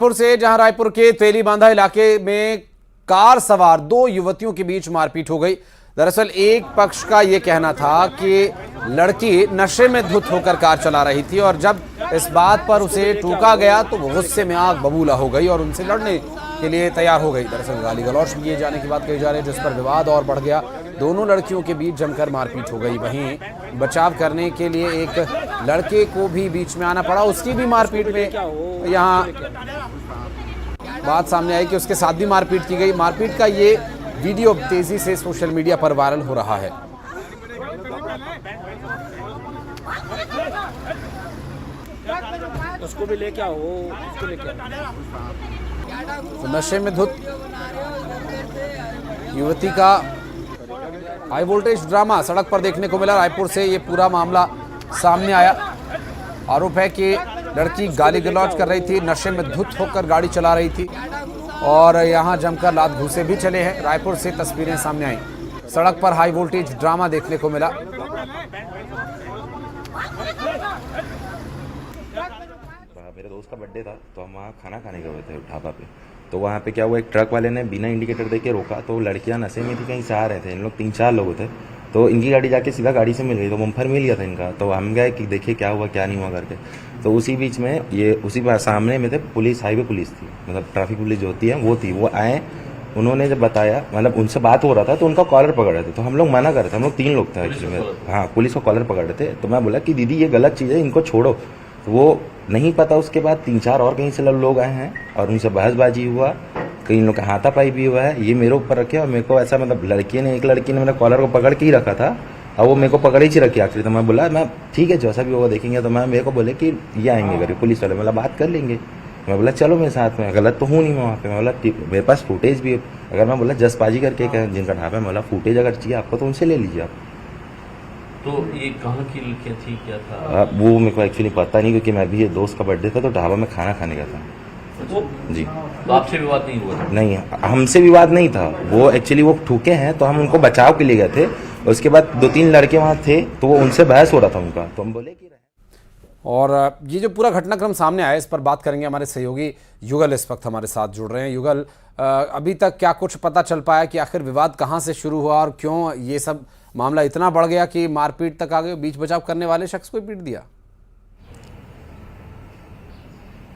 रायपुर से जहां रायपुर के तेलीबांधा इलाके में कार सवार दो युवतियों के बीच मारपीट हो गई। दरअसल एक पक्ष का यह कहना था कि लड़की नशे में धुत होकर कार चला रही थी और जब इस बात पर उसे टोका गया तो वो गुस्से में आग बबूला हो गई और उनसे लड़ने के लिए तैयार हो गई। दरअसल गाली गलौज किए जाने की बात कही जा रही है, जिस पर विवाद और बढ़ गया। दोनों लड़कियों के बीच जमकर मारपीट हो गई। वहीं बचाव करने के लिए एक लड़के को भी बीच में आना पड़ा, उसकी भी मारपीट में यहाँ बात सामने आई कि उसके साथ भी मारपीट की गई। मारपीट का ये वीडियो तेजी से सोशल मीडिया पर वायरल हो रहा है। उसको भी लेके आओ, उसको लेके आओ। तो नशे में धुत युवती का हाई वोल्टेज ड्रामा सड़क पर देखने को मिला। रायपुर से ये पूरा मामला सामने आया। आरोप है कि लड़की गाली गलौज कर रही थी, नशे में धुत होकर गाड़ी चला रही थी और यहां जमकर लात घूंसे भी चले हैं। रायपुर से तस्वीरें सामने आई। सड़क पर हाई वोल्टेज ड्रामा देखने को मिला। मेरे दोस्त का बर्थडे था तो हम वहाँ खाना खाने गए थे ढाबा पे। तो वहाँ पे क्या हुआ, एक ट्रक वाले ने बिना इंडिकेटर दे के रोका। तो लड़कियाँ नशे में थी, कहीं से आ रहे थे, इन लोग 3-4 लोग थे। तो इनकी गाड़ी जाके सीधा गाड़ी से मिल गई, तो बम्पर मिल गया था इनका। तो हम गए कि देखिए क्या हुआ क्या नहीं हुआ करके। तो उसी बीच में ये उसी सामने में थे पुलिस, हाईवे पुलिस थी, मतलब ट्रैफिक पुलिस जो होती है वो थी। वो आए, उन्होंने जब बताया, मतलब उनसे बात हो रहा था तो उनका कॉलर पकड़ रहे थे। तो हम लोग मना कर रहे थे, हम लोग 3 लोग थे एक्चुअली में। हाँ, पुलिस को कॉलर पकड़ रहे थे। तो मैं बोला कि दीदी ये गलत चीज़ है, इनको छोड़ो। तो वो नहीं पता, उसके बाद 3-4 और कहीं से लोग आए हैं और उनसे बहसबाजी हुआ, कई लोग का हाथापाई भी हुआ है। ये मेरे ऊपर रखे और मेरे को ऐसा, मतलब एक लड़की ने मेरे कॉलर को पकड़ के ही रखा था और वो मेरे को पकड़ ही रखी आखिरी। तो मैं बोला मैं ठीक है जैसा भी होगा देखेंगे। तो मैं मेरे को बोले कि ये आएंगे करके पुलिस वाले, मतलब बात कर लेंगे। मैं बोला चलो मेरे साथ में, गलत तो हूँ नहीं मैं वहाँ पे। मैं बोला मेरे पास फुटेज भी है, अगर मैं बोला जसबाजी करके जिनका ढाबा है, मैं बोला फुटेज अगर चाहिए आपको तो उनसे ले लीजिए आप। तो ये कहाँ की लड़कियाँ थी, क्या था? वो मेरे को एक्चुअली पता नहीं, क्योंकि मैं भी ये दोस्त का बर्थडे था तो ढाबा में खाना खाने गया था। जी। तो आपसे विवाद नहीं हुआ? नहीं, हमसे विवाद नहीं था। वो एक्चुअली वो ठूके हैं तो हम उनको बचाव के लिए गए थे। उसके बाद 2-3 लड़के वहाँ थे तो वो उनसे बहस हो रहा था उनका, तो हम बोले कि और ये जो पूरा घटनाक्रम सामने आया, इस पर बात करेंगे। हमारे सहयोगी युगल इस वक्त हमारे साथ जुड़ रहे हैं। युगल, अभी तक क्या कुछ पता चल पाया कि आखिर विवाद कहाँ से शुरू हुआ और क्यों ये सब मामला इतना बढ़ गया कि मारपीट तक आ गई? बीच बचाव करने वाले शख्स को पीट दिया।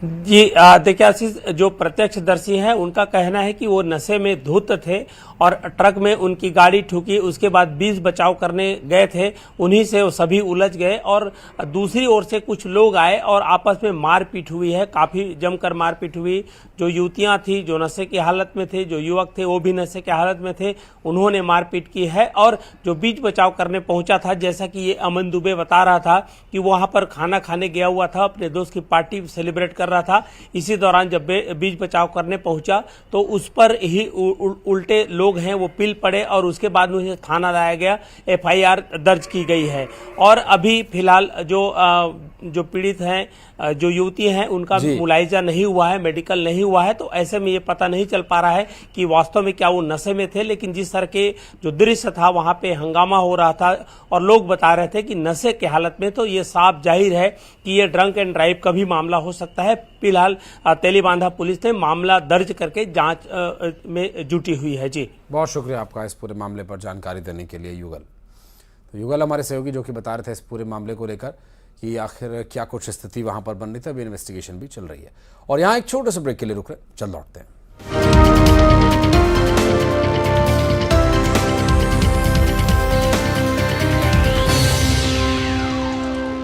जी देखिए आशीष, जो प्रत्यक्षदर्शी हैं उनका कहना है कि वो नशे में धुत थे और ट्रक में उनकी गाड़ी ठुकी। उसके बाद बीच बचाव करने गए थे, उन्हीं से वो सभी उलझ गए और दूसरी ओर से कुछ लोग आए और आपस में मारपीट हुई है। काफी जमकर मारपीट हुई। जो युवतियां थी जो नशे की हालत में थे, जो युवक थे वो भी नशे की हालत में थे, उन्होंने मारपीट की है। और जो बीच बचाव करने पहुंचा था, जैसा कि ये अमन दुबे बता रहा था कि वहां पर खाना खाने गया हुआ था, अपने दोस्त की पार्टी सेलिब्रेट कर रहा था। इसी दौरान जब बीच बचाव करने पहुंचा तो उस पर ही उल्टे लोग हैं वो पिल पड़े और उसके बाद उन्हें थाना लाया गया, FIR दर्ज की गई है। और अभी फिलहाल जो पीड़ित हैं, जो युवती हैं, उनका मुलायजा नहीं हुआ है, मेडिकल नहीं हुआ है। तो ऐसे में ये पता नहीं चल पा रहा है कि वास्तव में क्या वो नशे में थे। लेकिन जिस तरह के जो दृश्य था, वहां पे हंगामा हो रहा था और लोग बता रहे थे कि नशे की हालत में, तो ये साफ जाहिर है कि ये ड्रंक एंड ड्राइव का भी मामला हो सकता है। फिलहाल तेलीबांधा पुलिस ने मामला दर्ज करके जांच में जुटी हुई है। जी, बहुत शुक्रिया आपका इस पूरे मामले पर जानकारी देने के लिए युगल। तो युगल हमारे सहयोगी जो कि बता रहे थे इस पूरे मामले को लेकर कि आखिर क्या कुछ स्थिति वहां पर बन रही थी। अभी इन्वेस्टिगेशन भी चल रही है और यहाँ एक छोटे से ब्रेक के लिए रुक रहे, चल लौटते हैं।